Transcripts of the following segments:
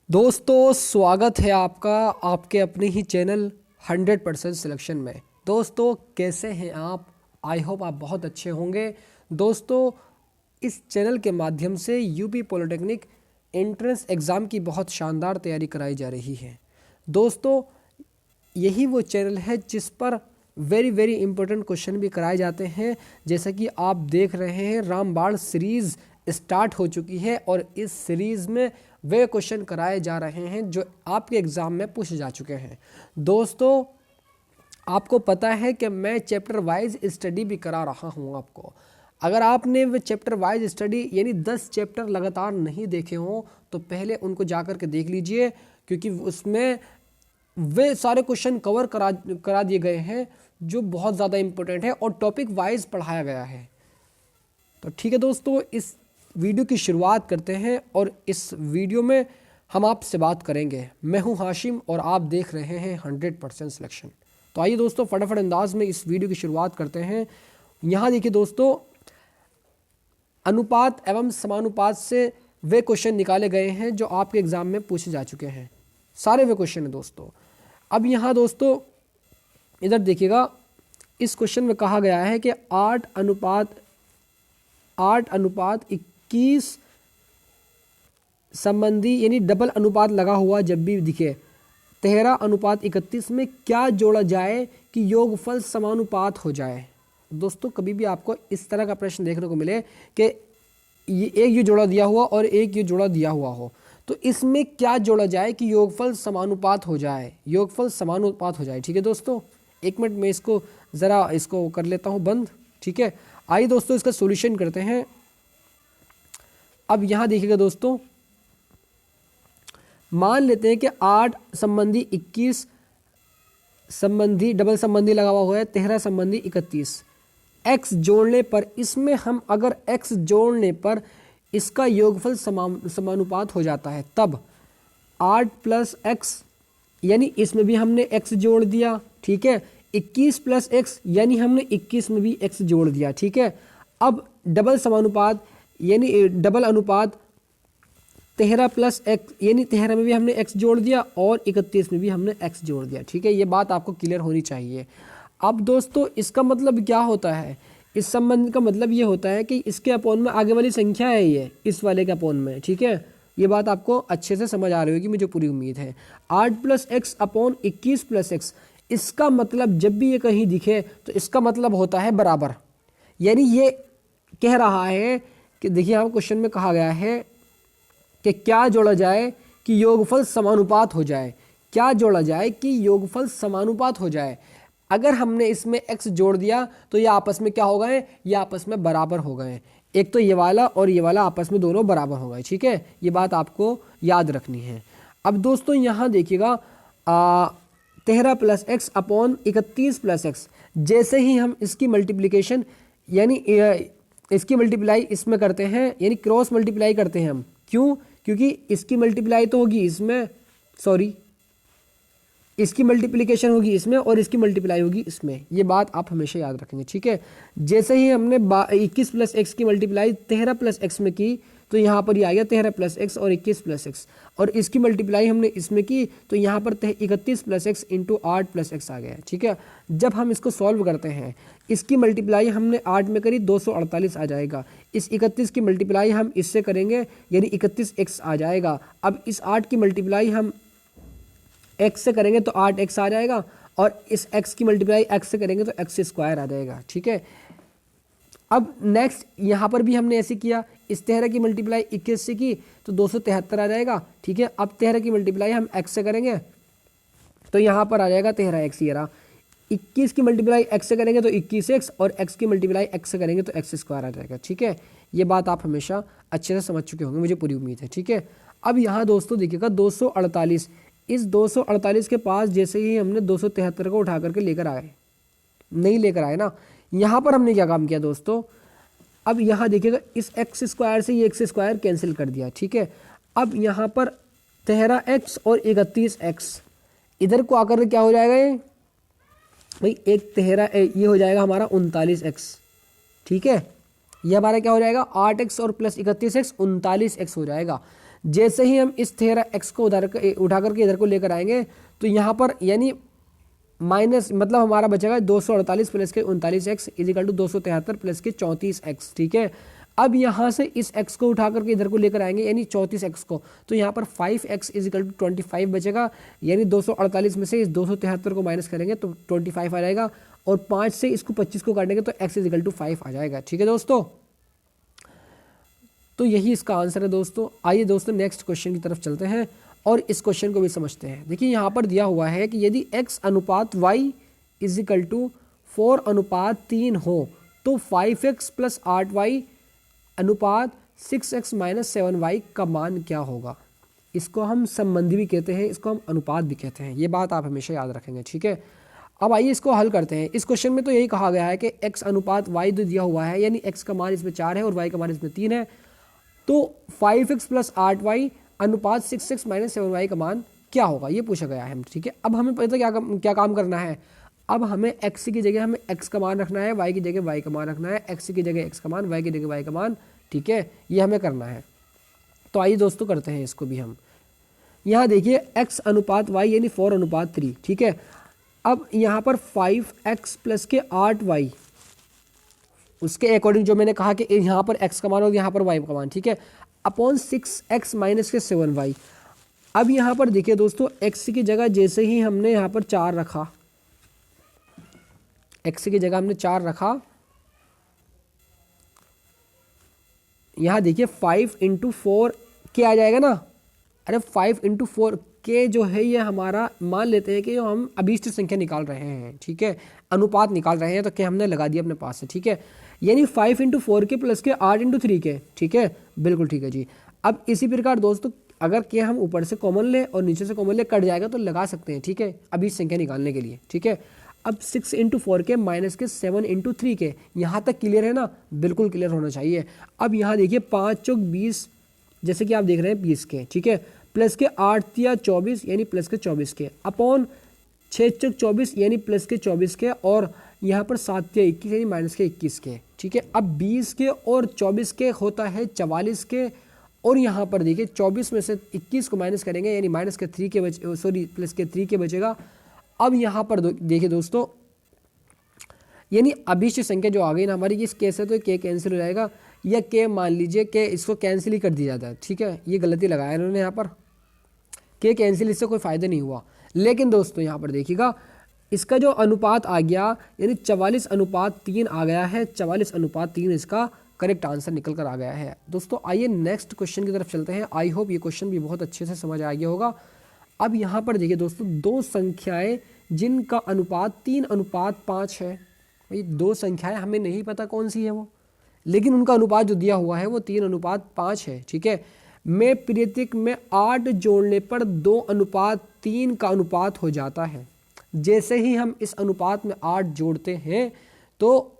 दोस्तों स्वागत है आपका आपके अपने ही चैनल 100% सिलेक्शन में। दोस्तों कैसे हैं आप? आई होप आप बहुत अच्छे होंगे। दोस्तों इस चैनल के माध्यम से यूपी पॉलिटेक्निक एंट्रेंस एग्ज़ाम की बहुत शानदार तैयारी कराई जा रही है। दोस्तों यही वो चैनल है जिस पर वेरी इंपॉर्टेंट क्वेश्चन भी कराए जाते हैं। जैसा कि आप देख रहे हैं, रामबाण सीरीज़ स्टार्ट हो चुकी है और इस सीरीज़ में वे क्वेश्चन कराए जा रहे हैं जो आपके एग्ज़ाम में पूछे जा चुके हैं। दोस्तों आपको पता है कि मैं चैप्टर वाइज स्टडी भी करा रहा हूं आपको। अगर आपने वे चैप्टर वाइज स्टडी यानी 10 चैप्टर लगातार नहीं देखे हों तो पहले उनको जाकर के देख लीजिए, क्योंकि उसमें वे सारे क्वेश्चन कवर करा दिए गए हैं जो बहुत ज़्यादा इम्पोर्टेंट है और टॉपिक वाइज पढ़ाया गया है। तो ठीक है दोस्तों, इस वीडियो की शुरुआत करते हैं और इस वीडियो में हम आपसे बात करेंगे। मैं हूं हाशिम और आप देख रहे हैं 100% सिलेक्शन। तो आइए दोस्तों फटाफट अंदाज में इस वीडियो की शुरुआत करते हैं। यहाँ देखिए दोस्तों, अनुपात एवं समानुपात से वे क्वेश्चन निकाले गए हैं जो आपके एग्जाम में पूछे जा चुके हैं। सारे वे क्वेश्चन हैं दोस्तों। अब यहाँ दोस्तों इधर देखिएगा, इस क्वेश्चन में कहा गया है कि 8:21 संबंधी यानी डबल अनुपात लगा हुआ जब भी दिखे 13:31 में क्या जोड़ा जाए कि योगफल समानुपात हो जाए। दोस्तों कभी भी आपको इस तरह का प्रश्न देखने को मिले कि ये जोड़ा दिया हुआ और एक ये जोड़ा दिया हुआ हो, तो इसमें क्या जोड़ा जाए कि योगफल समानुपात हो जाए, योगफल समानुपात हो जाए। ठीक है दोस्तों, एक मिनट में इसको ज़रा इसको कर लेता हूँ बंद। ठीक है, आइए दोस्तों इसका सॉल्यूशन करते हैं। अब यहाँ देखिएगा दोस्तों, मान लेते हैं कि 8 संबंधी 21 संबंधी डबल संबंधी लगा हुआ है 13 संबंधी 31। x जोड़ने पर इसमें हम अगर x जोड़ने पर इसका योगफल समानुपात हो जाता है, तब 8 + x यानी इसमें भी हमने x जोड़ दिया। ठीक है, 21 + x यानी हमने 21 में भी x जोड़ दिया। ठीक है, अब डबल समानुपात यानी डबल अनुपात 13 + x यानी 13 में भी हमने x जोड़ दिया और 31 में भी हमने x जोड़ दिया। ठीक है, ये बात आपको क्लियर होनी चाहिए। अब दोस्तों इसका मतलब क्या होता है? इस संबंध का मतलब ये होता है कि इसके अपोन में आगे वाली संख्या है ये इस वाले के अपोन में। ठीक है, ये बात आपको अच्छे से समझ आ रही होगी, मुझे पूरी उम्मीद है। 8 + x / 21 + x, इसका मतलब जब भी ये कहीं दिखे तो इसका मतलब होता है बराबर। यानी ये कह रहा है कि देखिए यहाँ क्वेश्चन में कहा गया है कि क्या जोड़ा जाए कि योगफल समानुपात हो जाए। क्या जोड़ा जाए कि योगफल समानुपात हो जाए। अगर हमने इसमें x जोड़ दिया तो ये आपस में क्या हो गए? ये आपस में बराबर हो गए। एक तो ये वाला और ये वाला आपस में दोनों बराबर हो गए। ठीक है, ये बात आपको याद रखनी है। अब दोस्तों यहाँ देखिएगा, 13 + x / 31 + x, जैसे ही हम इसकी मल्टीप्लिकेशन यानी इसकी मल्टीप्लाई इसमें करते हैं यानी क्रॉस मल्टीप्लाई करते हैं हम। क्यों? क्योंकि इसकी मल्टीप्लाई तो होगी इसमें, सॉरी इसकी मल्टीप्लिकेशन होगी इसमें और इसकी मल्टीप्लाई होगी इसमें। ये बात आप हमेशा याद रखेंगे। ठीक है, जैसे ही हमने 21 + x की मल्टीप्लाई 13 + x में की तो यहाँ पर ये आ गया 13 + x और 21 + x, और इसकी मल्टीप्लाई हमने इसमें की तो यहाँ पर 31 + x × 8 + x आ गया। ठीक है, जब हम इसको सॉल्व करते हैं, इसकी मल्टीप्लाई हमने 8 में करी 248 आ जाएगा। इस 31 की मल्टीप्लाई हम इससे करेंगे यानी 31x आ जाएगा। अब इस 8 की मल्टीप्लाई हम x से करेंगे तो 8x आ जाएगा और इस x की मल्टीप्लाई x से करेंगे तो x² आ जाएगा। ठीक है, अब नेक्स्ट यहाँ पर भी हमने ऐसे किया, इस 13 की मल्टीप्लाई 21 से की तो 273 आ जाएगा। ठीक है, अब 13 की मल्टीप्लाई हम x से करेंगे तो यहाँ पर आ जाएगा 13x। ये रहा 21 की मल्टीप्लाई x से करेंगे तो 21x और x की मल्टीप्लाई x से करेंगे तो x² आ जाएगा। ठीक है, ये बात आप हमेशा अच्छे से समझ चुके होंगे, मुझे पूरी उम्मीद है। ठीक है, अब यहाँ दोस्तों देखिएगा 248, इस 248 के पास जैसे ही हमने 273 को उठा करके लेकर आए, नहीं लेकर आए ना, यहाँ पर हमने क्या काम किया दोस्तों, अब यहाँ देखिएगा इस x² से ये x² कैंसिल कर दिया। ठीक है, अब यहाँ पर 13x और 31x इधर को आकर क्या हो जाएगा ये भाई, एक 13 ये हो जाएगा हमारा 39x। ठीक है, ये हमारा क्या हो जाएगा 8x और +31x 39x हो जाएगा। जैसे ही हम इस थेरा x को उठा करके इधर को लेकर आएंगे तो यहाँ पर यानी माइनस मतलब हमारा बचेगा 248 प्लस के 39x इजिकल टू 273 प्लस के 34x। ठीक है, अब यहाँ से इस x को उठा करके इधर को लेकर आएंगे यानी 34x को, तो यहाँ पर 5x इजिकल टू 25 बचेगा, यानी 248 में से इस 273 को माइनस करेंगे तो 25 आ जाएगा, और 5 से इसको 25 को काटेंगे तो x इजिकल टू 5 आ जाएगा। ठीक है दोस्तों, तो यही इसका आंसर है दोस्तों। आइए दोस्तों नेक्स्ट क्वेश्चन की तरफ चलते हैं और इस क्वेश्चन को भी समझते हैं। देखिए यहाँ पर दिया हुआ है कि यदि x अनुपात y इजिकल टू 4 अनुपात 3 हो तो 5x प्लस 8y अनुपात 6x माइनस 7y का मान क्या होगा। इसको हम संबंधी भी कहते हैं, इसको हम अनुपात भी कहते हैं, ये बात आप हमेशा याद रखेंगे। ठीक है, अब आइए इसको हल करते हैं। इस क्वेश्चन में तो यही कहा गया है कि x अनुपात y जो दिया हुआ है यानी x का मान इसमें 4 है और y का मान इसमें 3 है, तो 5x प्लस 8y अनुपात 6x माइनस 7y का मान क्या होगा, ये पूछा गया है। ठीक है, अब हमें पता क्या काम करना है। अब हमें x की जगह हमें x का मान रखना है, y की जगह y का मान रखना है, x की जगह x का मान, y की जगह y का मान। ठीक है, ये हमें करना है। तो आइए दोस्तों करते हैं इसको भी हम। यहाँ देखिए x अनुपात y यानी 4 अनुपात 3। ठीक है, अब यहाँ पर 5x प्लस के 8y उसके अकॉर्डिंग जो मैंने कहा कि यहाँ पर x का मान और यहाँ पर y का मान, ठीक है, अपॉन 6x माइनस के 7y। अब यहाँ पर देखिए दोस्तों x की जगह जैसे ही हमने यहाँ पर 4 रखा, x की जगह हमने 4 रखा, यहाँ देखिए 5 इंटू 4 क्या आ जाएगा ना, अरे 5 इंटू 4 के जो है ये हमारा मान लेते हैं कि जो हम अभीष्ट संख्या निकाल रहे हैं। ठीक है, अनुपात निकाल रहे हैं, तो क्या हमने लगा दिया अपने पास से। ठीक है, यानी 5 इंटू 4 के प्लस के 8 इंटू 3 के। ठीक है, बिल्कुल ठीक है जी। अब इसी प्रकार दोस्तों अगर के हम ऊपर से कॉमन ले और नीचे से कॉमन ले कट जाएगा तो लगा सकते हैं। ठीक है, अभीष्ट संख्या निकालने के लिए। ठीक है, अब 6 इंटू 4 के माइनस के 7 इंटू 3 के, यहाँ तक क्लियर है ना, बिल्कुल क्लियर होना चाहिए। अब यहाँ देखिए 5 चौक 20 जैसे कि आप देख रहे हैं 20 के। ठीक है, प्लस के 8 या 24 यानी प्लस के 24 के, अपॉन 6 चौक 24 यानी प्लस के 24 के, और यहाँ पर 7 या 21 यानी माइनस के 21 के। ठीक है, अब 20 के और 24 के होता है 44 के, और यहाँ पर देखिए 24 में से 21 को माइनस करेंगे यानी माइनस के 3 के प्लस के 3 के बचेगा। अब यहाँ पर देखिए दोस्तों यानी अभीष्ट संख्या जो आ गई ना हमारी, इस के से तो के कैंसिल हो जाएगा, या के मान लीजिए कि इसको कैंसिल ही कर दिया जाता है। ठीक है, ये गलती लगाया इन्होंने यहाँ पर, के कैंसिल, इससे कोई फ़ायदा नहीं हुआ। लेकिन दोस्तों यहाँ पर देखिएगा इसका जो अनुपात आ गया यानी 44 अनुपात 3 आ गया है, 44 अनुपात 3 इसका करेक्ट आंसर निकल कर आ गया है। दोस्तों आइए नेक्स्ट क्वेश्चन की तरफ चलते हैं। आई होप ये क्वेश्चन भी बहुत अच्छे से समझ आ गया होगा। अब यहाँ पर देखिए दोस्तों दो संख्याएं जिनका अनुपात 3 अनुपात 5 है। भाई दो संख्याएं हमें नहीं पता कौन सी है वो, लेकिन उनका अनुपात जो दिया हुआ है वो 3 अनुपात 5 है। ठीक है, में प्रतीक में 8 जोड़ने पर 2 अनुपात 3 का अनुपात हो जाता है। जैसे ही हम इस अनुपात में 8 जोड़ते हैं तो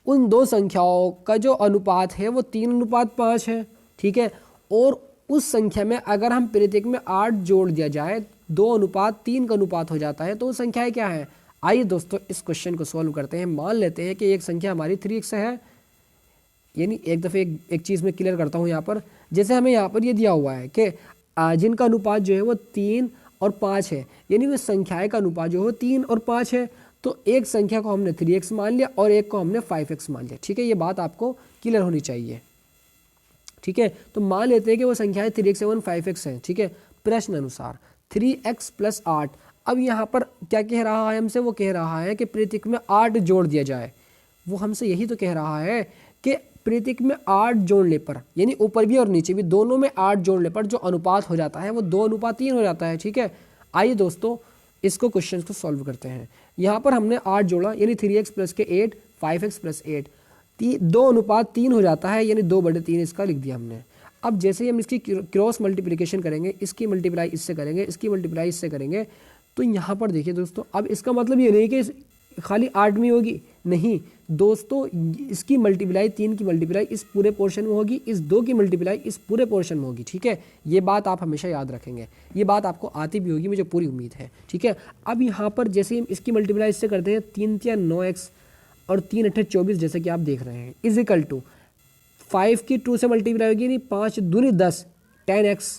उन दो संख्याओं का जो अनुपात है वो 3 अनुपात 5 है। ठीक है, और उस संख्या में अगर हम प्रतीक में 8 जोड़ दिया जाए 2 अनुपात 3 का अनुपात हो जाता है, तो वो संख्याएं क्या है। आइए दोस्तों इस क्वेश्चन को सॉल्व करते हैं। मान लेते हैं कि एक संख्या हमारी 3x है, यानी एक दफ़े एक चीज़ में क्लियर करता हूँ यहाँ पर। जैसे हमें यहाँ पर ये दिया हुआ है कि जिनका अनुपात जो है वो 3 और 5 है, यानी वो संख्याएं का अनुपात जो है 3 और 5 है। तो एक संख्या को हमने 3x मान लिया और एक को हमने 5x मान लिया। ठीक है, ये बात आपको क्लियर होनी चाहिए। ठीक है, तो मान लेते हैं कि वो संख्याएं 3x एवं 5x है। ठीक है, प्रश्न अनुसार 3x प्लस 8। अब यहाँ पर क्या कह रहा है हमसे, वो कह रहा है कि प्रतीक में 8 जोड़ दिया जाए। वो हमसे यही तो कह रहा है कि प्रतीक में 8 जोड़ने पर, यानी ऊपर भी और नीचे भी दोनों में 8 जोड़ने पर जो अनुपात हो जाता है वो 2 अनुपात 3 हो जाता है। ठीक है, आइए दोस्तों इसको क्वेश्चन को सॉल्व करते हैं। यहाँ पर हमने 8 जोड़ा यानी 3x प्लस के 8, 5x प्लस 8, 2 अनुपात 3 हो जाता है, यानी 2/3 इसका लिख दिया हमने। अब जैसे ही हम इसकी क्रॉस मल्टीप्लिकेशन करेंगे, इसकी मल्टीप्लाई इससे करेंगे, इसकी मल्टीप्लाई इससे करेंगे, तो यहाँ पर देखिए दोस्तों अब इसका मतलब ये नहीं कि खाली 8 में होगी, नहीं दोस्तों, इसकी मल्टीप्लाई 3 की मल्टीप्लाई इस पूरे पोर्शन में होगी, इस 2 की मल्टीप्लाई इस पूरे पोर्शन में होगी। ठीक है, ये बात आप हमेशा याद रखेंगे, ये बात आपको आती भी होगी, मुझे पूरी उम्मीद है। ठीक है, अब यहाँ पर जैसे हम इसकी मल्टीप्लाई इससे करते हैं 3 × 9x और 3 × 8 = 24 जैसे कि आप देख रहे हैं, इजिकल टू 5 की 2 से मल्टीप्लाई होगी, यानी 5 दूनी 10, 10x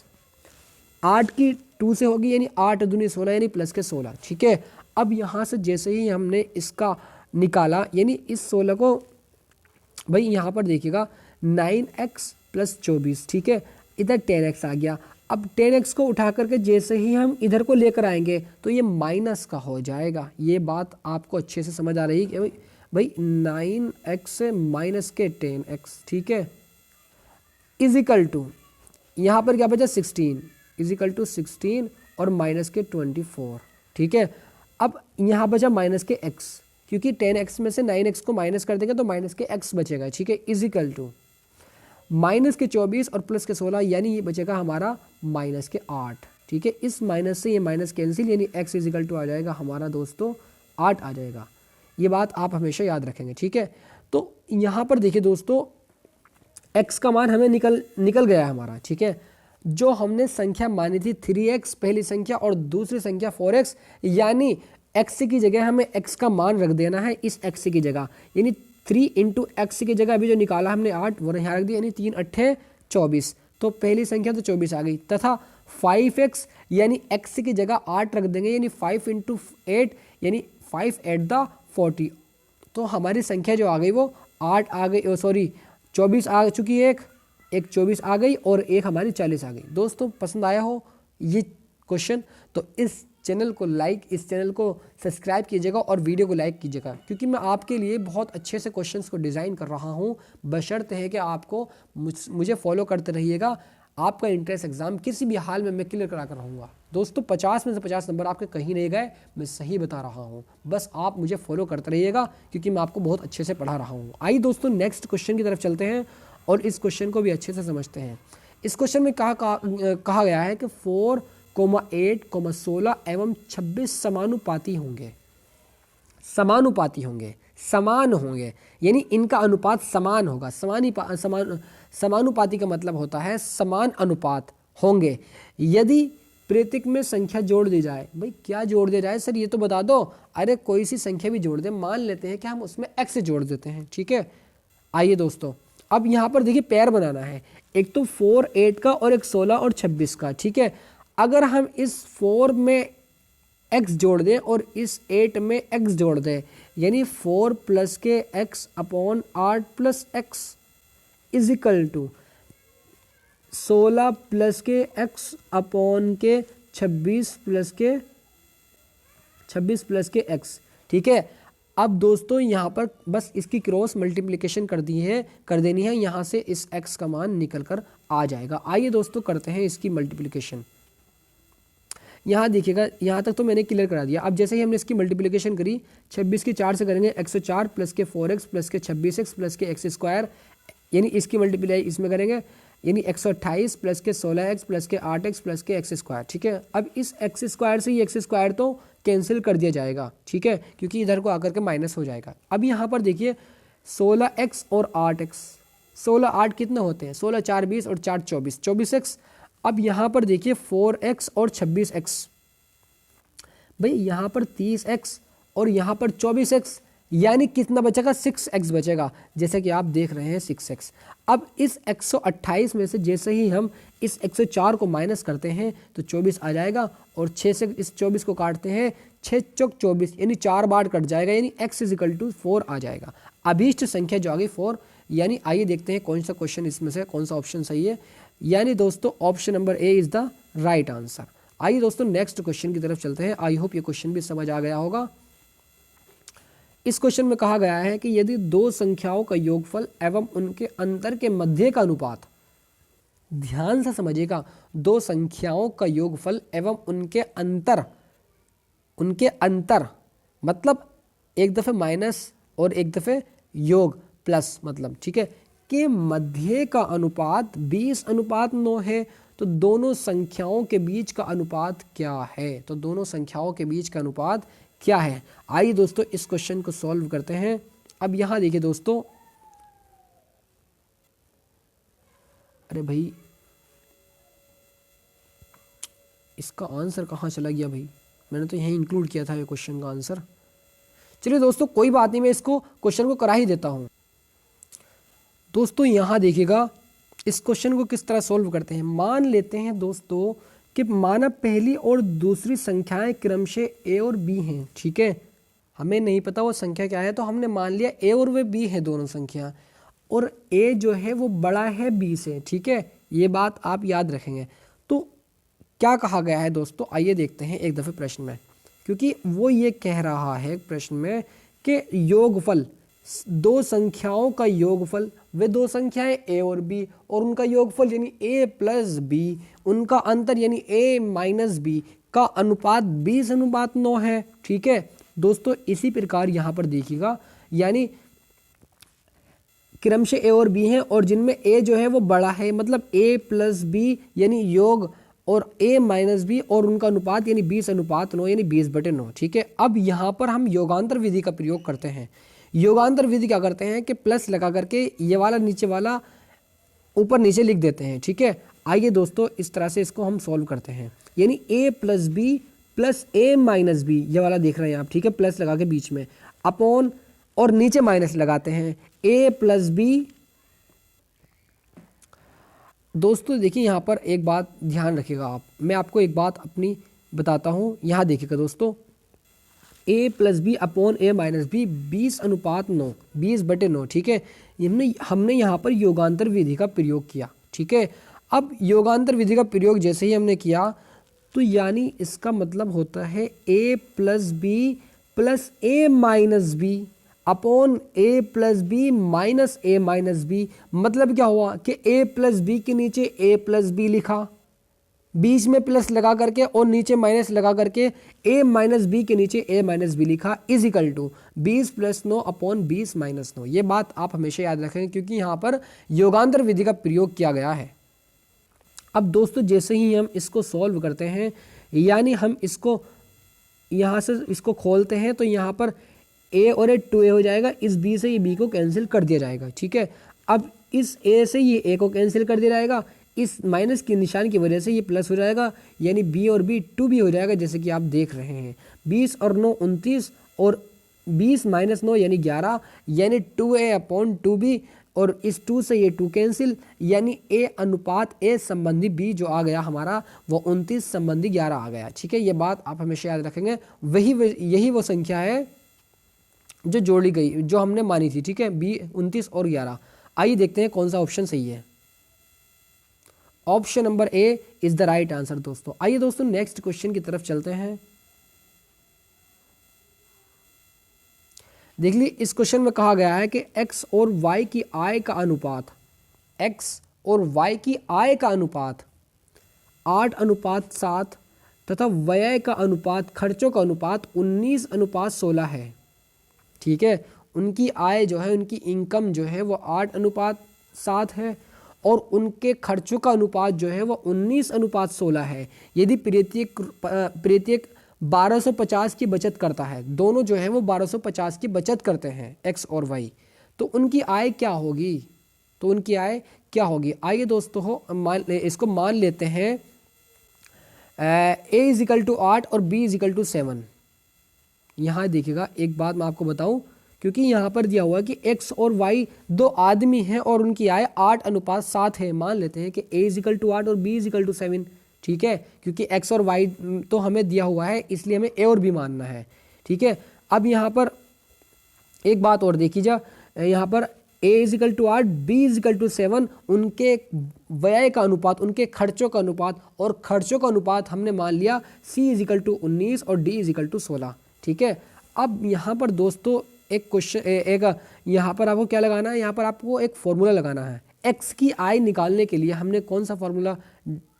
8 की 2 से होगी यानी 8 दूनी 16 यानी प्लस के 16। ठीक है, अब यहाँ से जैसे ही हमने इसका निकाला यानी इस 16 को भाई यहाँ पर देखिएगा 9x प्लस 24। ठीक है, इधर 10x आ गया। अब 10x को उठा करके जैसे ही हम इधर को लेकर आएंगे तो ये माइनस का हो जाएगा। ये बात आपको अच्छे से समझ आ रही है कि भाई 9x से माइनस के 10x। ठीक है, इजिकल टू यहाँ पर क्या बचा 16 इजिकल टू 16 और माइनस के 24। ठीक है, अब यहाँ बचा माइनस के x, क्योंकि 10x में से 9x को माइनस कर देंगे तो माइनस के x बचेगा। ठीक है, इजिकल टू माइनस के 24 और प्लस के 16 यानी ये बचेगा हमारा माइनस के 8। ठीक है, इस माइनस से ये माइनस कैंसिल यानी x इजिकल टू आ जाएगा हमारा दोस्तों 8 आ जाएगा। ये बात आप हमेशा याद रखेंगे। ठीक है, तो यहाँ पर देखिए दोस्तों x का मान हमें निकल गया हमारा। ठीक है, जो हमने संख्या मानी थी 3x पहली संख्या और दूसरी संख्या 4x, यानी x की जगह हमें x का मान रख देना है इस x की जगह, यानी 3 इंटू एक्स की जगह अभी जो निकाला हमने 8 वो यहाँ रख दिया यानी 3 अट्ठे 24। तो पहली संख्या तो 24 आ गई, तथा 5x यानी x की जगह 8 रख देंगे यानी 5 इंटू 8 यानी 5 8 द 40। तो हमारी संख्या जो आ गई वो 8 आ गई, सॉरी 24 आ चुकी है, एक 24 आ गई और एक हमारी 40 आ गई। दोस्तों पसंद आया हो ये क्वेश्चन तो इस चैनल को सब्सक्राइब कीजिएगा और वीडियो को लाइक कीजिएगा, क्योंकि मैं आपके लिए बहुत अच्छे से क्वेश्चंस को डिज़ाइन कर रहा हूं। बशर्ते है कि आपको मुझे फॉलो करते रहिएगा। आपका इंट्रेंस एग्जाम किसी भी हाल में मैं क्लियर करा कर रहूँगा। दोस्तों 50 में से 50 नंबर आपके कहीं नहीं गए, मैं सही बता रहा हूँ। बस आप मुझे फॉलो करते रहिएगा क्योंकि मैं आपको बहुत अच्छे से पढ़ा रहा हूँ। आइए दोस्तों नेक्स्ट क्वेश्चन की तरफ चलते हैं और इस क्वेश्चन को भी अच्छे से समझते हैं। इस क्वेश्चन में कहा गया है कि 4, 8, 16 एवं 26 समानुपाती होंगे, समान होंगे यानी इनका अनुपात समान होगा। समानुपाती का मतलब होता है समान अनुपात होंगे यदि प्रतीक में संख्या जोड़ दी जाए। भाई क्या जोड़ दिया जाए सर, ये तो बता दो। अरे कोई सी संख्या भी जोड़ दे, मान लेते हैं कि हम उसमें x जोड़ देते हैं। ठीक है, आइए दोस्तों अब यहाँ पर देखिए पेयर बनाना है, एक तो 4, 8 का और एक 16 और 26 का। ठीक है, अगर हम इस 4 में x जोड़ दें और इस 8 में x जोड़ दें यानी 4 plus k x upon 8 plus x is equal to 16 plus k x upon k 26 plus k x। ठीक है, अब दोस्तों यहाँ पर बस इसकी क्रॉस मल्टीप्लिकेशन कर देनी है, यहाँ से इस x का मान निकल कर आ जाएगा। आइए दोस्तों करते हैं इसकी मल्टीप्लिकेशन। यहाँ देखिएगा, यहाँ तक तो मैंने क्लियर करा दिया। अब जैसे ही हमने इसकी मल्टीप्लिकेशन करी 26 की 4 से करेंगे 104 प्लस के 4x प्लस के 26x plus k x square, यानी इसकी मल्टीप्लाई इसमें करेंगे यानी 128 प्लस के 16x प्लस के 8x plus k x square. ठीक है, अब इस x स्क्वायर से ये x स्क्वायर तो कैंसिल कर दिया जाएगा। ठीक है, क्योंकि इधर को आकर के माइनस हो जाएगा। अब यहाँ पर देखिए 16x और 8x, 16 8 कितने होते हैं, 16 4 20 और 4 24, 24x। अब यहाँ पर देखिए 4x और 26x, भाई यहाँ पर 30x और यहाँ पर 24x, यानी कितना बचेगा 6x बचेगा, जैसे कि आप देख रहे हैं 6x। अब इस 128 में से जैसे ही हम इस 104 को माइनस करते हैं तो 24 आ जाएगा और 6 से इस 24 को काटते हैं 6 चौक 24 यानी 4 बार कट जाएगा यानी x इजिकल टू 4 आ जाएगा। अभीष्ट संख्या जो आ गई 4। यानी आइए देखते हैं कौन सा क्वेश्चन इसमें से कौन सा ऑप्शन सही है। यानी दोस्तों option number A is the right answer. आइए दोस्तों नेक्स्ट क्वेश्चन की तरफ चलते हैं। आई होप ये क्वेश्चन भी समझ आ गया होगा। इस क्वेश्चन में कहा गया है कि यदि दो संख्याओं का योगफल एवं उनके अंतर के मध्य का अनुपात, ध्यान से समझिएगा, दो संख्याओं का योगफल एवं उनके अंतर मतलब एक दफे माइनस और एक दफे योग प्लस मतलब, ठीक है, के मध्य का अनुपात 20:9 है तो दोनों संख्याओं के बीच का अनुपात क्या है? तो दोनों संख्याओं के बीच का अनुपात क्या है? आइए दोस्तों इस क्वेश्चन को सॉल्व करते हैं। अब यहां देखिए दोस्तों, अरे भाई इसका आंसर कहाँ चला गया भाई, मैंने तो यहीं इंक्लूड किया था ये क्वेश्चन का आंसर। चलिए दोस्तों कोई बात नहीं, मैं इसको क्वेश्चन को करा ही देता हूं। दोस्तों यहां देखिएगा इस क्वेश्चन को किस तरह सॉल्व करते हैं। मान लेते हैं दोस्तों कि माना पहली और दूसरी संख्याएं क्रमशः ए और बी हैं, ठीक है। हमें नहीं पता वो संख्या क्या है, तो हमने मान लिया ए और वे बी है दोनों संख्या, और ए जो है वो बड़ा है बी से, ठीक है। ये बात आप याद रखेंगे। तो क्या कहा गया है दोस्तों, आइए देखते हैं एक दफ़े प्रश्न में, क्योंकि वो ये कह रहा है प्रश्न में कि योगफल, दो संख्याओं का योगफल, वे दो संख्याएं ए और बी, और उनका योगफल यानी ए प्लस बी, उनका अंतर यानी ए माइनस बी का अनुपात 20:9 है, ठीक है दोस्तों। इसी प्रकार यहाँ पर देखिएगा, यानी क्रमशः ए और बी हैं, और जिनमें ए जो है वो बड़ा है, मतलब ए प्लस बी यानी योग, और ए माइनस बी और उनका अनुपात यानी 20:9 यानी 20/9, ठीक है। अब यहाँ पर हम योगांतर विधि का प्रयोग करते हैं। योगांतर विधि क्या करते हैं कि प्लस लगा करके ये वाला नीचे वाला ऊपर नीचे लिख देते हैं, ठीक है। आइए दोस्तों इस तरह से इसको हम सॉल्व करते हैं, यानी ए प्लस बी प्लस ए माइनस बी, ये वाला देख रहे हैं आप, ठीक है, प्लस लगा के बीच में, अपॉन और नीचे माइनस लगाते हैं, ए प्लस बी। दोस्तों देखिए यहाँ पर एक बात ध्यान रखिएगा आप, मैं आपको एक बात अपनी बताता हूँ, यहाँ देखिएगा दोस्तों, ए प्लस बी अपॉन ए माइनस बी 20:9, 20/9, ठीक है। हमने यहाँ पर योगांतर विधि का प्रयोग किया, ठीक है। अब योगांतर विधि का प्रयोग जैसे ही हमने किया, तो यानी इसका मतलब होता है ए प्लस बी प्लस ए माइनस बी अपॉन ए प्लस बी माइनस ए माइनस बी। मतलब क्या हुआ कि ए प्लस बी के नीचे ए प्लस बी लिखा, बीच में प्लस लगा करके और नीचे माइनस लगा करके ए माइनस बी के नीचे ए माइनस बी लिखा, इज इक्वल टू 20+9 अपॉन 20-9। ये बात आप हमेशा याद रखें, क्योंकि यहाँ पर योगांतर विधि का प्रयोग किया गया है। अब दोस्तों जैसे ही हम इसको सॉल्व करते हैं, यानी हम इसको यहाँ से इसको खोलते हैं, तो यहाँ पर ए और ए 2a हो जाएगा, इस बी से ये बी को कैंसिल कर दिया जाएगा, ठीक है। अब इस ए से ये ए को कैंसिल कर दिया जाएगा, इस माइनस के निशान की वजह से ये प्लस हो जाएगा, यानी बी और बी 2b हो जाएगा, जैसे कि आप देख रहे हैं। 20 और 9 29, और 20 - 9 यानी 11, यानी 2a अपॉन 2b, और इस 2 से ये 2 कैंसिल, यानी a अनुपात a संबंधी b जो आ गया हमारा वो 29 संबंधी 11 आ गया, ठीक है। ये बात आप हमेशा याद रखेंगे। यही वो संख्या है जो जोड़ी गई, जो हमने मानी थी, ठीक है, b 29 और 11। आइए देखते हैं कौन सा ऑप्शन सही है। Option number A is the right answer दोस्तों। आइए दोस्तों नेक्स्ट क्वेश्चन की तरफ चलते हैं। देख ली, इस क्वेश्चन में कहा गया है कि x और y की आय का अनुपात, x और y की आय का अनुपात 8:7 तथा व्यय का अनुपात, खर्चों का अनुपात 19:16 है, ठीक है। उनकी आय जो है, उनकी इनकम जो है वो 8:7 है, और उनके खर्चों का अनुपात जो है वो 19:16 है। यदि प्रत्येक 1250 की बचत करता है, दोनों जो है वो 1250 की बचत करते हैं एक्स और वाई, तो उनकी आय क्या होगी, तो उनकी आय क्या होगी। आइए दोस्तों इसको मान लेते हैं a इज इक्वल टू 8 और b इज इक्वल टू 7। यहाँ देखिएगा एक बात मैं आपको बताऊं, क्योंकि यहाँ पर दिया हुआ है कि x और y दो आदमी हैं और उनकी आय 8:7 है। मान लेते हैं कि a इज इक्वल टू 8 और b इज इक्वल टू 7, ठीक है, क्योंकि x और y तो हमें दिया हुआ है, इसलिए हमें a और b मानना है, ठीक है। अब यहाँ पर एक बात और देखी जा, यहाँ पर a is equal to 8, b is equal to 7, उनके व्यय का अनुपात, उनके खर्चों का अनुपात, और खर्चों का अनुपात हमने मान लिया c इज इक्वल टू 19 और d इज इक्वल टू 16, ठीक है। अब यहाँ पर दोस्तों एक क्वेश्चन, यहाँ पर आपको क्या लगाना है, यहाँ पर आपको एक फॉर्मूला लगाना है। x की आय निकालने के लिए हमने कौन सा फॉर्मूला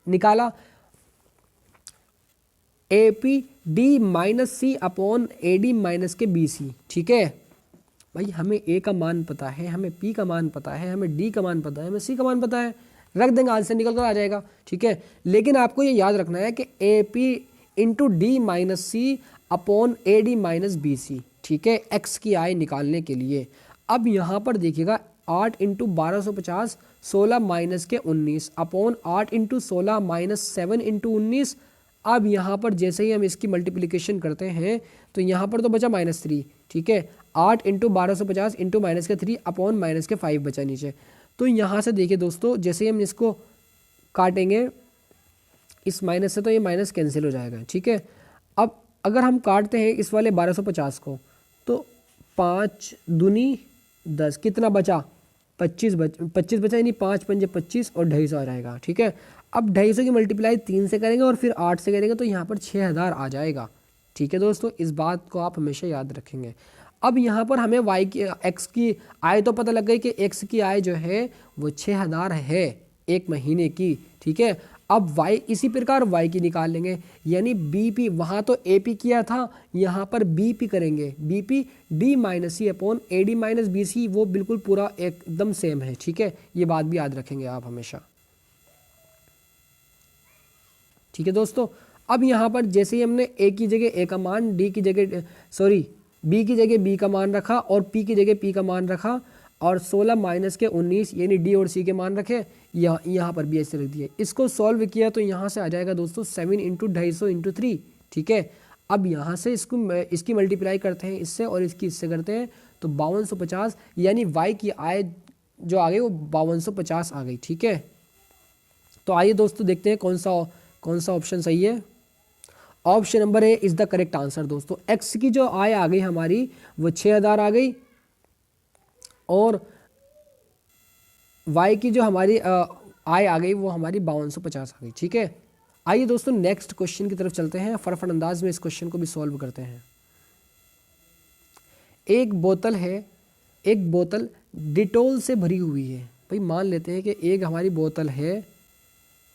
निकाला, APD minus C upon AD minus के BC, ठीक है। भाई हमें A का मान पता है, हमें P का मान पता है, हमें D का मान पता है, हमें C का मान पता है, रख देंगे आंसर निकल कर आ जाएगा, ठीक है। लेकिन आपको ये याद रखना है कि AP into D minus C upon AD minus BC, ठीक है, x की आय निकालने के लिए। अब यहाँ पर देखिएगा 8 इंटू 1250, 16 माइनस के 19 अपॉन 8 इंटू 16 माइनस 7 इंटू 19। अब यहाँ पर जैसे ही हम इसकी मल्टीप्लिकेशन करते हैं तो यहाँ पर तो बचा -3, ठीक है। 8 इंटू 1250 इंटू माइनस के 3 अपॉन माइनस के 5 बचा नीचे, तो यहाँ से देखिए दोस्तों, जैसे हम इसको काटेंगे इस माइनस से तो ये माइनस कैंसिल हो जाएगा, ठीक है। अब अगर हम काटते हैं इस वाले 1250 को तो 5 दूनी 10, कितना बचा 25 बचा, यानी 5 पंजे 25 और 250 आ जाएगा, ठीक है। अब 250 की मल्टीप्लाई 3 से करेंगे और फिर 8 से करेंगे तो यहाँ पर 6000 आ जाएगा, ठीक है दोस्तों। इस बात को आप हमेशा याद रखेंगे। अब यहाँ पर हमें y की x की आय तो पता लग गई कि x की आय जो है वो 6000 है एक महीने की, ठीक है। अब y इसी प्रकार y की निकाल लेंगे, यानी BP, वहाँ तो AP किया था, यहाँ पर BP करेंगे। BP D माइनस सी अपॉन AD माइनस BC, वो बिल्कुल पूरा एकदम सेम है, ठीक है। ये बात भी याद रखेंगे आप हमेशा, ठीक है दोस्तों। अब यहाँ पर जैसे ही हमने A की जगह A का मान, B की जगह B का मान रखा और P की जगह P का मान रखा और 16 माइनस के 19 यानी D और C के मान रखे, यहाँ पर भी ऐसे रख दिए। इसको सॉल्व किया तो यहाँ से आ जाएगा दोस्तों 7 इंटू 250 इंटू 3, ठीक है। अब यहाँ से इसकी मल्टीप्लाई करते हैं इससे और इसकी इससे करते हैं तो 5250, यानी y की आय जो आ गई वो 5250 आ गई, ठीक है। तो आइए दोस्तों देखते हैं कौन सा ऑप्शन सही है। Option number A is the correct answer दोस्तों। x की जो आय आ गई हमारी वो 6000 आ गई और y की जो हमारी आय आ गई वो हमारी 5250 आ गई, ठीक है। आइए दोस्तों नेक्स्ट क्वेश्चन की तरफ चलते हैं, फटाफट अंदाज में इस क्वेश्चन को भी सॉल्व करते हैं। एक बोतल डिटोल से भरी हुई है। भाई मान लेते हैं कि एक हमारी बोतल है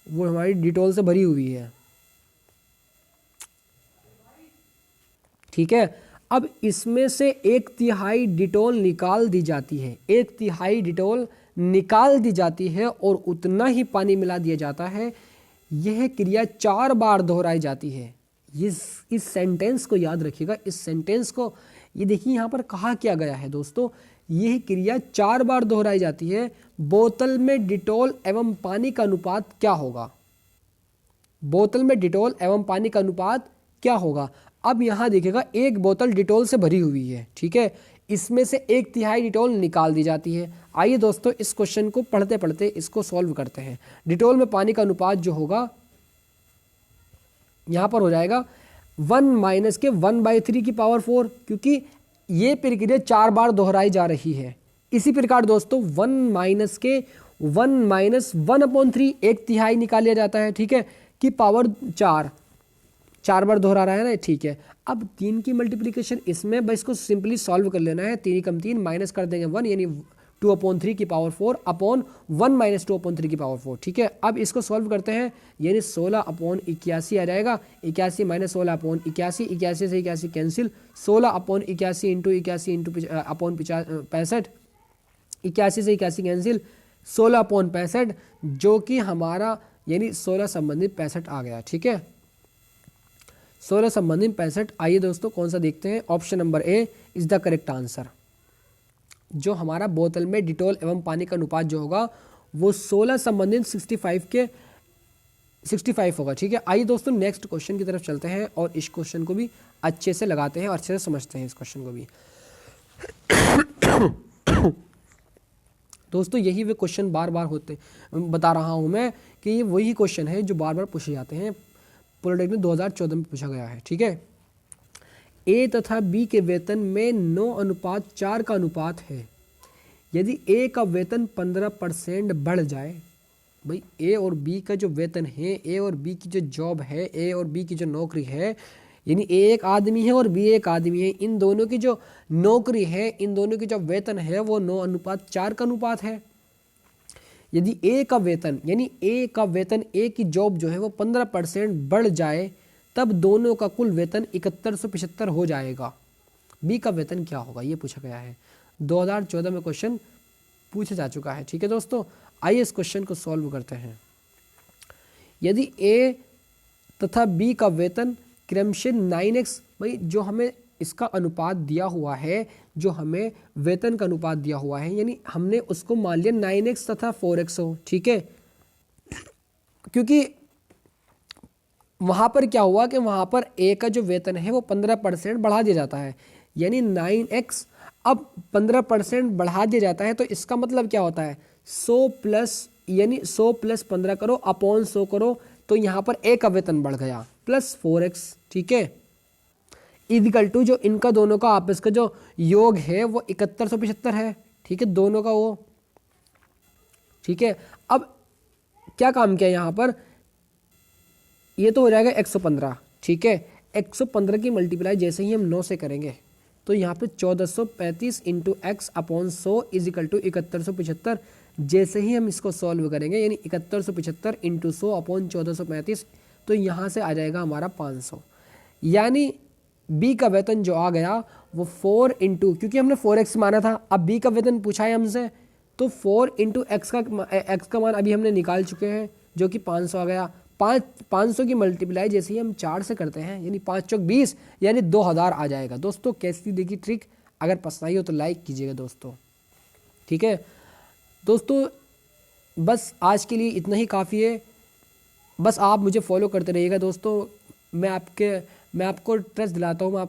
वो हमारी डिटोल से भरी हुई है, ठीक है। अब इसमें से 1/3 डिटोल निकाल दी जाती है, 1/3 डिटोल निकाल दी जाती है और उतना ही पानी मिला दिया जाता है। यह क्रिया 4 बार दोहराई जाती है। इस सेंटेंस को याद रखिएगा, इस सेंटेंस को ये देखिए यहाँ पर कहा क्या गया है दोस्तों, यह क्रिया 4 बार दोहराई जाती है। बोतल में डिटोल एवं पानी का अनुपात क्या होगा? बोतल में डिटोल एवं पानी का अनुपात क्या होगा? अब यहाँ देखिएगा एक बोतल डिटोल से भरी हुई है, ठीक है। इसमें से 1/3 डिटोल निकाल दी जाती है। आइए दोस्तों इस क्वेश्चन को पढ़ते पढ़ते इसको सॉल्व करते हैं। डिटोल में पानी का अनुपात जो होगा यहाँ पर हो जाएगा 1 माइनस के 1/3 की पावर 4, क्योंकि ये प्रक्रिया 4 बार दोहराई जा रही है। इसी प्रकार दोस्तों 1 माइनस के 1 माइनस 1/3 1/3 निकाल लिया जाता है, ठीक है, की पावर 4 बार दोहरा रहा है ना, ठीक है। अब 3 की मल्टीप्लिकेशन इसमें बस इसको सिंपली सॉल्व कर लेना है। 3 कम 3 माइनस कर देंगे 1, यानी 2/3 की पावर 4 अपॉन 1 माइनस 2/3 की पावर 4, ठीक है। अब इसको सॉल्व करते हैं, यानी 16/81 आ जाएगा। 81 माइनस 16/81, 81 से 81 कैंसिल, 16/81 इंटू 81 इंटू अपॉन 65, 81 से 81 कैंसिल, 16/65 जो कि हमारा यानी 16 संबंधित 65 आ गया, ठीक है। 16 संबंधित 65। आइए दोस्तों कौन सा देखते हैं। Option number A is the correct answer. जो हमारा बोतल में डिटोल एवं पानी का अनुपात जो होगा वो 16 संबंधित 65 होगा, ठीक है। आइए दोस्तों नेक्स्ट क्वेश्चन की तरफ चलते हैं और इस क्वेश्चन को भी अच्छे से लगाते हैं और अच्छे से समझते हैं इस क्वेश्चन को भी। दोस्तों यही वे क्वेश्चन बार बार होते बता रहा हूं मैं कि ये वही क्वेश्चन है जो बार बार पूछे जाते हैं। पॉलिटेक्निक 2014 में पूछा गया है, ठीक है। ए तथा बी के वेतन में 9:4 का अनुपात है। यदि ए का वेतन 15% बढ़ जाए, भाई ए और बी का जो वेतन है, ए और बी की जो जॉब है, ए और बी की जो नौकरी है, यानी ए एक आदमी है और बी एक आदमी है, इन दोनों की जो नौकरी है, इन दोनों की जो वेतन है वो 9:4 का अनुपात है। यदि ए का वेतन यानी ए का वेतन, ए की जॉब जो है वो 15% बढ़ जाए तब दोनों का कुल वेतन 7175 हो जाएगा। बी का वेतन क्या होगा ये पूछा गया है। 2014 में क्वेश्चन पूछा जा चुका है, ठीक है दोस्तों। आइए इस क्वेश्चन को सॉल्व करते हैं। यदि ए तथा बी का वेतन क्रमशः 9x, भाई जो हमें इसका अनुपात दिया हुआ है, जो हमें वेतन का अनुपात दिया हुआ है, यानी हमने उसको मान लिया 9x तथा 4x हो, ठीक है। क्योंकि वहां पर क्या हुआ कि वहां पर ए का जो वेतन है वो 15% बढ़ा दिया जाता है, यानी 9x अब 15% बढ़ा दिया जाता है, तो इसका मतलब क्या होता है 100 प्लस यानी 100 प्लस 15 करो अपॉन 100 करो तो यहाँ पर ए का वेतन बढ़ गया प्लस 4x, ठीक है, इक्वल टू जो इनका दोनों का आपस का जो योग है वो 7175 है, ठीक है, दोनों का वो, ठीक है। अब क्या काम किया यहाँ पर, ये तो हो जाएगा 115, ठीक है, 115 की मल्टीप्लाई जैसे ही हम 9 से करेंगे तो यहाँ पे 1435 into x upon 100 is equal to 7175। जैसे ही हम इसको सॉल्व करेंगे यानी 7175 इंटू 100 अपॉन 1435 तो यहाँ से आ जाएगा हमारा 500, यानी बी का वेतन जो आ गया वो 4 इंटू, क्योंकि हमने 4x माना था, अब बी का वेतन पूछा है हमसे तो 4 इंटू एक्स का मान अभी हमने निकाल चुके हैं जो कि 500 आ गया। 500 की मल्टीप्लाई जैसे ही हम 4 से करते हैं यानी 5 चौक 20 यानी 2000 आ जाएगा। दोस्तों कैसी देखी ट्रिक, अगर पसंद आई हो तो लाइक कीजिएगा दोस्तों, ठीक है दोस्तों। बस आज के लिए इतना ही काफ़ी है, बस आप मुझे फॉलो करते रहिएगा दोस्तों। मैं आपको ट्रस्ट दिलाता हूँ,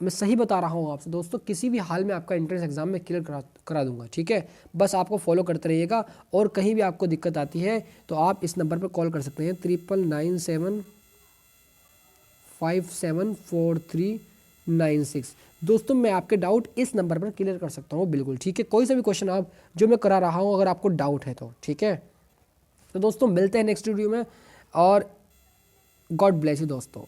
मैं सही बता रहा हूँ आपसे दोस्तों, किसी भी हाल में आपका एंट्रेंस एग्जाम में क्लियर करा दूंगा, ठीक है। बस आपको फॉलो करते रहिएगा और कहीं भी आपको दिक्कत आती है तो आप इस नंबर पर कॉल कर सकते हैं 9997574396। दोस्तों मैं आपके डाउट इस नंबर पर क्लियर कर सकता हूँ बिल्कुल, ठीक है। कोई सा भी क्वेश्चन आप जो मैं करा रहा हूँ अगर आपको डाउट है तो, ठीक है। तो दोस्तों मिलते हैं नेक्स्ट वीडियो में और गॉड ब्लेस यू दोस्तों।